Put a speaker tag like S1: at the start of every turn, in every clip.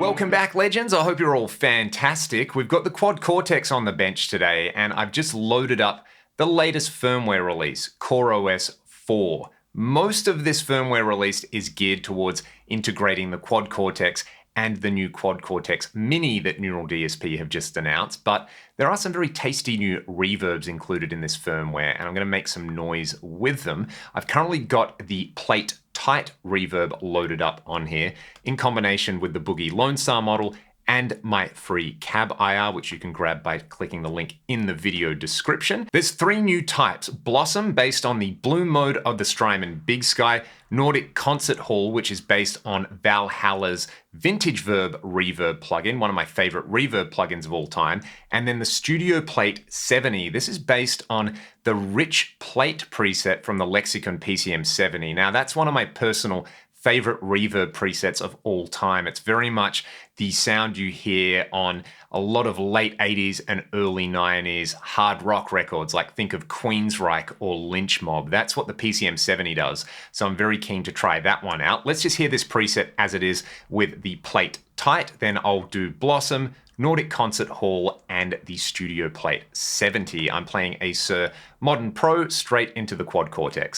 S1: Welcome back, legends. I hope you're all fantastic. We've got the Quad Cortex on the bench today, and I've just loaded up the latest firmware release, CorOs 4. Most of this firmware release is geared towards integrating the Quad Cortex and the new Quad Cortex Mini that Neural DSP have just announced, but there are some very tasty new reverbs included in this firmware, and I'm going to make some noise with them. I've currently got the Plate Tight reverb loaded up on here in combination with the Boogie Lone Star model and my free cab IR, which you can grab by clicking the link in the video description. There's three new types: Blossom, based on the Bloom mode of the Strymon Big Sky; Nordic Concert Hall, which is based on Valhalla's Vintage Verb reverb plugin, one of my favorite reverb plugins of all time; and then the Studio Plate 70. This is based on the Rich Plate preset from the Lexicon PCM 70. Now, that's one of my personal favorite reverb presets of all time. It's very much the sound you hear on a lot of late 80s and early 90s hard rock records, like think of Queensryche or Lynch Mob. That's what the PCM 70 does. So I'm very keen to try that one out. Let's just hear this preset as it is with the Plate Tight. Then I'll do Blossom, Nordic Concert Hall, and the Studio Plate 70. I'm playing a Sir Modern Pro straight into the Quad Cortex.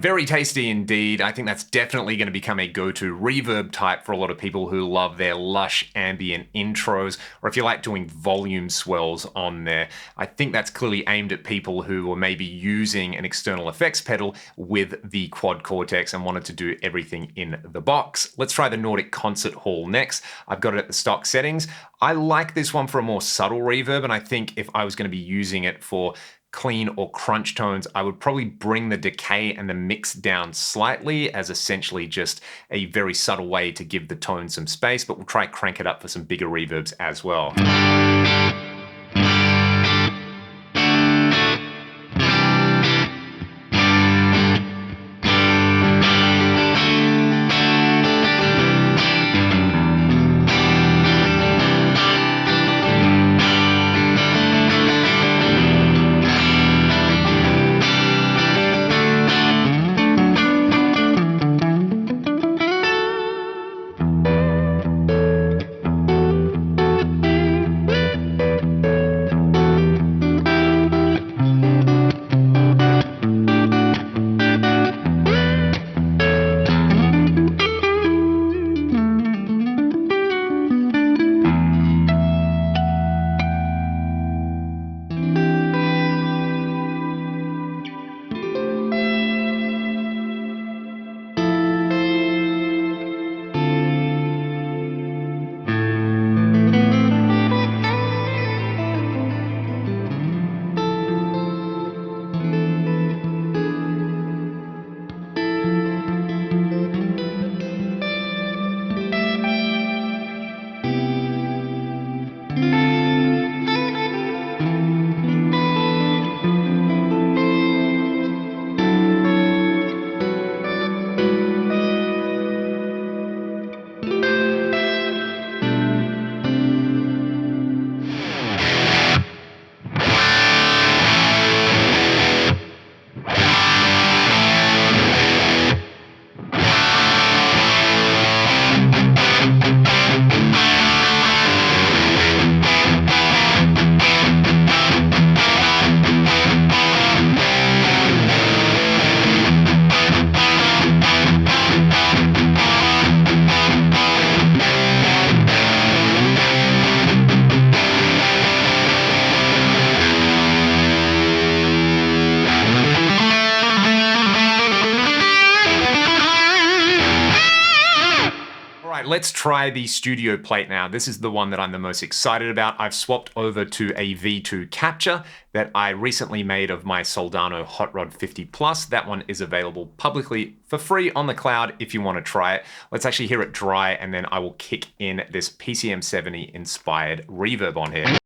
S1: Very tasty indeed. I think that's definitely going to become a go-to reverb type for a lot of people who love their lush ambient intros, or if you like doing volume swells on there. I think that's clearly aimed at people who were maybe using an external effects pedal with the Quad Cortex and wanted to do everything in the box. Let's try the Nordic Concert Hall next. I've got it at the stock settings. I like this one for a more subtle reverb, and I think if I was going to be using it for clean or crunch tones, I would probably bring the decay and the mix down slightly as essentially just a very subtle way to give the tone some space, but we'll try crank it up for some bigger reverbs as well. let's try the studio plate now. This is the one that I'm the most excited about. I've swapped over to a V2 capture that I recently made of my Soldano Hot Rod 50 Plus. That one is available publicly for free on the cloud if you want to try it. Let's actually hear it dry, and then I will kick in this PCM70 inspired reverb on here.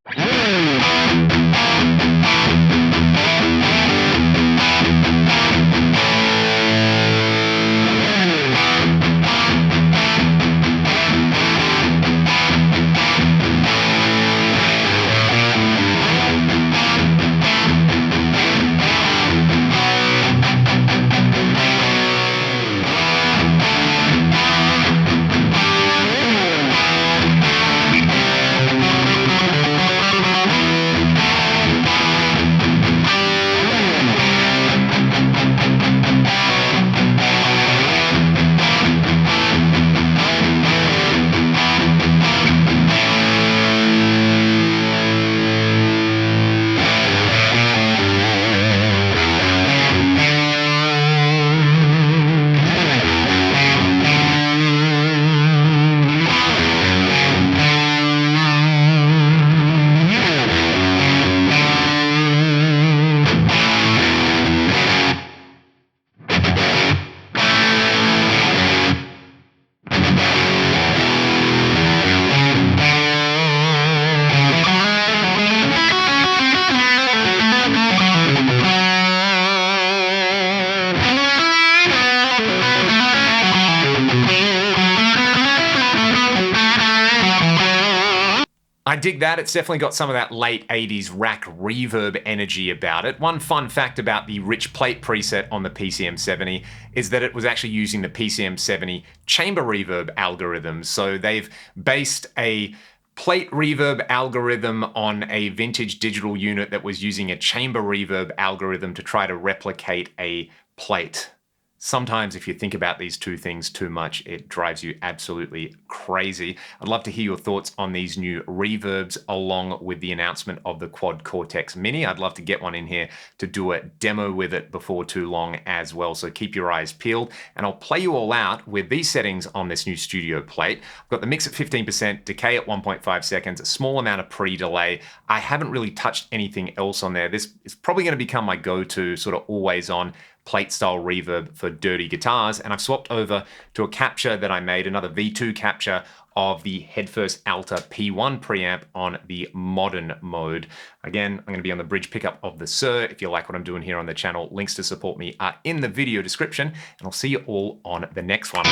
S1: I dig that. It's definitely got some of that late 80s rack reverb energy about it. One fun fact about the rich plate preset on the PCM70 is that it was actually using the PCM70 chamber reverb algorithm. So they've based a plate reverb algorithm on a vintage digital unit that was using a chamber reverb algorithm to try to replicate a plate. Sometimes if you think about these two things too much, it drives you absolutely crazy. I'd love to hear your thoughts on these new reverbs along with the announcement of the Quad Cortex Mini. I'd love to get one in here to do a demo with it before too long as well. So keep your eyes peeled, and I'll play you all out with these settings on this new studio plate. I've got the mix at 15%, decay at 1.5 seconds, a small amount of pre-delay. I haven't really touched anything else on there. This is probably going to become my go-to sort of always on plate style reverb for dirty guitars, and I've swapped over to a capture that I made, another V2 capture of the Headfirst Alta P1 preamp on the modern mode. Again, I'm going to be on the bridge pickup of the Sir. If you like what I'm doing here on the channel, links to support me are in the video description, and I'll see you all on the next one.